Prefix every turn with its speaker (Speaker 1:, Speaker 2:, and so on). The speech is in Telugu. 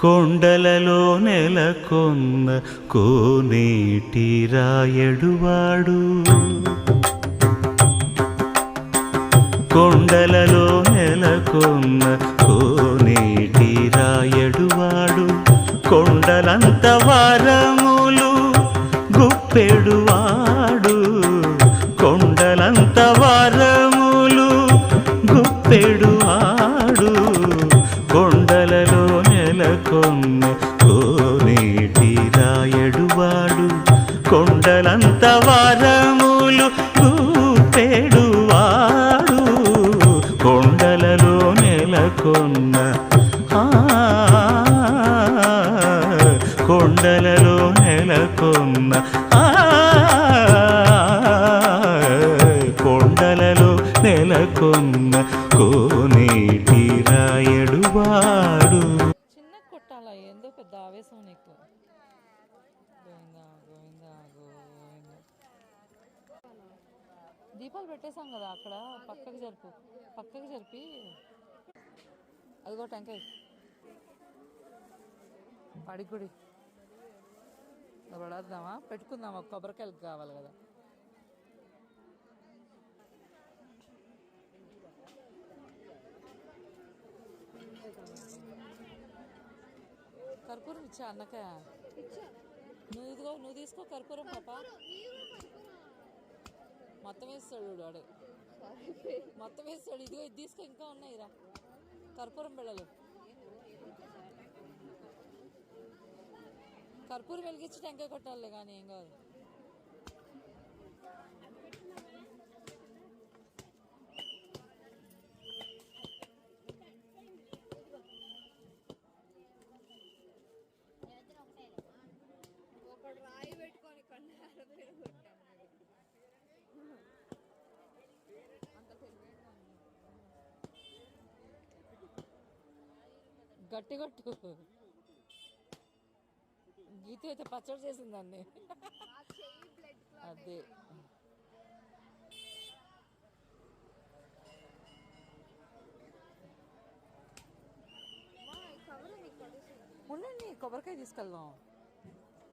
Speaker 1: కొండలలో నెలకొన్న కోనేటి రాయడువాడు, కొండలలో నెలకొన్న కోనేటి రాయడువాడు, కొండలంత వరములు గుప్పెడువాడు, కొండలంత వరములు గుప్పెడువాడు, కొండలలో నెలకొన్న కోనేటి రాయడువాడు, కొండలంత వరములు గుప్పెడువాడు, కొండలలో నెలకొన్న కొండలలో నెలకొన్న కొండలలో నెలకొన్న కోనేటి రాయడువాడు.
Speaker 2: చిన్న కొట్టాల ఏందో పెద్ద ఆవేశం నీకు. గోవిందా గోవిందా గోవిందా. దీపాలు పెట్టేశాం కదా అక్కడ, పక్కకి జరిపి అదిగో టెంకాయ పడిగుడి పడేద్దామా, పెట్టుకుందామా, కొబ్బరికాయలు కావాలి కదా. కర్పూరం ఇచ్చా అన్నక, నువ్వు తీసుకో కర్పూరం పాప. మొత్తం వేస్తాడు వాడు, మొత్తం వేస్తాడు. ఇదిగో ఇది తీసుకో, ఇంకా ఉన్నాయిరా కర్పూరం బిళ్ళలు. కర్పూరం వెలిగించి టెంకాయ కొట్టాలి కానీ ఏం కాదు. గట్టి కొట్టు. గీత అయితే పచ్చడి చేసిందాన్ని. అదే ఉండండి, కొబ్బరికాయ తీసుకెళ్దాం.